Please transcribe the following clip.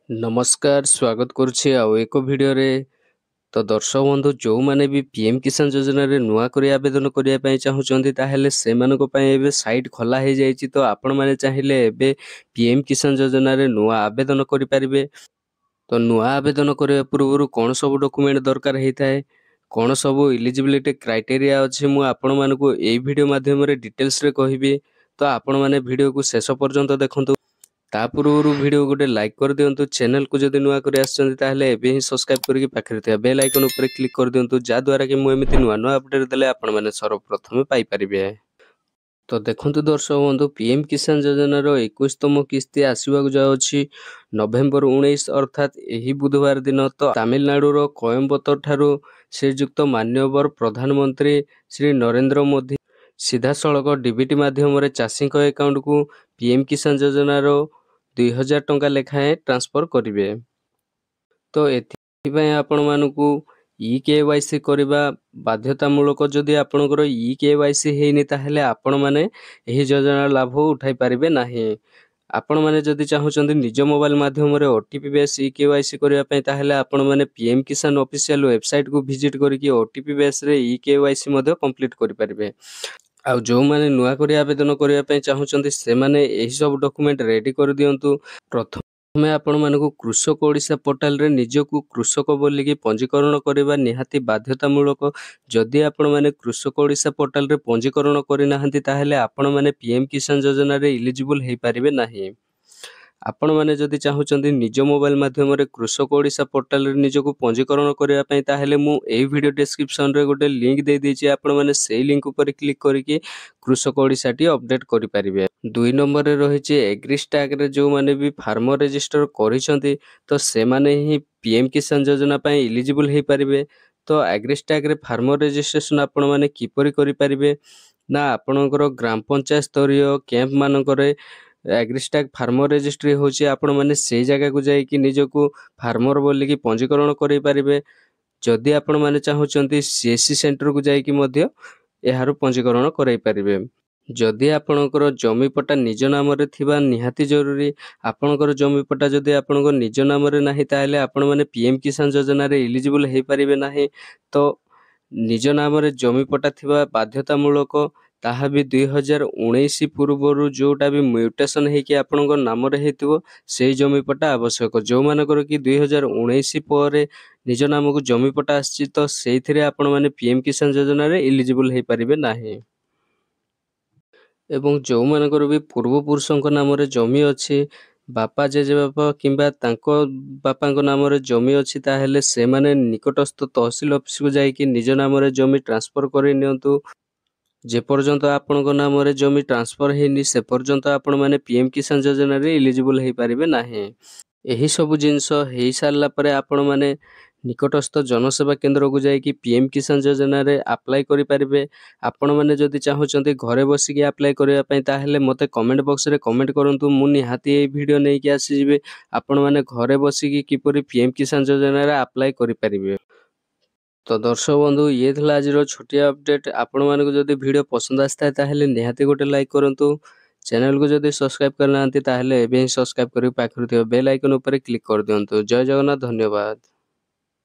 नमस्कार स्वागत करुछि आउ एक वीडियो रे। तो दर्शक बंधु जो माने भी पीएम किसान योजना रे नुआ करी आवेदन करिया पई चाहुचंदी ताहेले सेमानको पई एबे साइट खोला हे जाईची। तो आपण माने चाहिले एबे पीएम किसान योजना रे नुआ आवेदन करि परिबे। तो नुआ आवेदन करे पूर्वरु कोन सब डॉक्यूमेंट दरकार हेइथाय, कोन सब एलिजिबिलिटी क्राइटेरिया अछि, मु आपण मानको एई वीडियो माध्यम रे डिटेल्स रे कहिबी। तो आपण माने वीडियो को शेष पर्यंत देखंतु। ता पूर्वरु वीडियो गोटे लाइक कर दियंतु। चैनल को जदि नुआ करे आछंती ताहेले एबे ही सब्सक्राइब करके पाखरे थिया बेल आइकन ऊपर क्लिक कर दियंतु, जा द्वारा कि मु एमिति नुआ नुआ अपडेट देले आपण माने सर्वप्रथम पाई परिबे। तो देखंतु दर्शक बंधु, पीएम किसान योजना रो 21तम किस्ती आसीबाक जाउछि नवेम्बर 19 अर्थात एही बुधवार दिन। तो तमिलनाडु रो कोयम्बटूर ठारू श्रीयुक्त मान्यवर प्रधानमंत्री श्री नरेंद्र मोदी सीधा सड़क डीबीटी माध्यम रे चाषी को अकाउंट को पीएम किसान योजना रो 2000 टंका लेखाएं ट्रांसफर करिवे। तो एथिपाई आपण मानकू ई केवाईसी करबा बाध्यतामूलक। जदि आपणकर ई केवाईसी हेइनी ताहेले आपण माने एही योजना लाभ उठाई पारिबे नाही। आपण माने जदि चाहुचंदी निज मोबाइल माध्यम रे ओटीपी बेस ई केवाईसी करबा पई ताहेले आपण माने पीएम किसान ऑफिशियल वेबसाइट को विजिट करके ओटीपी बेस रे ई केवाईसी मध्ये कंप्लीट करि पारिबे। आउ जो माने नुआ करी आवेदन करिया पई चाहुचंदी से माने एही सब डॉक्यूमेंट रेडी कर दियंतु। प्रथमे आपण मानकू कृषक ओडिशा पोर्टल रे निजकू कृषक बोली कि पंजीकरण करबा निहाती बाध्यतामूलक। जदि आपण माने कृषक ओडिशा पोर्टल रे पंजीकरण करि नाहंती ताहेले आपण माने पीएम किसान योजना रे एलिजिबल हेइ पारिबे नाही। आपण माने जदि चाहुचंदी निज मोबाइल माध्यम रे कृषक ओडिशा पोर्टल रे निजकू पंजीकरण करिया पई ताहेले मु एई वीडियो डिस्क्रिप्शन रे गोटे लिंक दे देछि। आपण माने सेई लिंक ऊपर क्लिक करके कृषक ओडिशा टी अपडेट करि पारिबे। 2 नंबर रे रहिछि एग्रीस्टैग रे जो माने भी फार्मर रजिस्टर करिसंती तो से माने ही पीएम किसान योजना पई एलिजिबल हेइ पारिबे। तो एग्रीस्टैग रे फार्मर रजिस्ट्रेशन आपण माने किपरि करि पारिबे ना आपणकर ग्राम पंचायत स्तरीय कैंप मानकरे एग्रीस्टैग फार्मर रजिस्ट्री होछि। आपण माने से जगह को जाई कि निजकू फार्मर बोली कि पंजीकरण करि पारिबे। जदि आपण माने चाहुचंती सीएससी सेंटर को जाई कि मध्य एहारो पंजीकरण कराई पारिबे। जदि आपणकर जमी पट्टा निज नाम रे थिबा निहाती जरूरी। आपणकर जमी पट्टा जदि आपणकर निज नाम रे नाही ताहेले आपण माने पीएम किसान योजना रे एलिजिबल हेइ पारिबे नाही। तो निज नाम रे जमी पट्टा थिबा बाध्यतामूलक। ताहा भी 2019 पूर्वरु जोटा भी म्यूटेशन हेकि आपणकर नाम रे हेतिबो सेही जमी पट्टा आवश्यक। जो मानकर कि 2019 पर निज नाम को जमी पट्टा आछि तो सेइथिरे आपण माने पीएम किसान योजना रे एलिजिबल हेइ पारिबे नाही। एवं जो मानकर भी पूर्व पुरुषों नाम रे जमी अछि, बापा जेजे बापा किंबा तांको बापांको नाम रे जमी अछि ताहेले से माने निकटस्थ तहसील ऑफिस को जाई कि निज नाम रे जमी ट्रांसफर करि नियंतु। जे पर्यंत आपणको नाम रे जमी ट्रांसफर हेनी से पर्यंत आपण माने पीएम किसान योजना रे एलिजिबल हेइ पारिबे नाही। एही सब जिंस हेइ सारला परे आपण माने निकटस्थ जनसेवा केंद्र को जाई कि पीएम किसान योजना रे अप्लाई करि पारिबे। आपण माने जदि चाहुचंती घरे बसी कि अप्लाई करिया पई ताहेले मते कमेंट बॉक्स रे कमेंट करंतु। मु निहाती ए वीडियो नै कि आसी जिवे आपण माने घरे बसी कि किपरि पीएम किसान योजना रे अप्लाई करि पारिबे। तो दर्शक बंधु, ये थिला आज रो छोटिया अपडेट। आपण मानको जदि वीडियो पसंद आस्ता ताहेले निहाती गोटे लाइक करंतु। चैनल को जदि सब्सक्राइब करनांती ताहेले एबे ही सब्सक्राइब करि पाखरु थिबा बेल आइकन ऊपर क्लिक कर दियंतु। जय जगन्नाथ, धन्यवाद।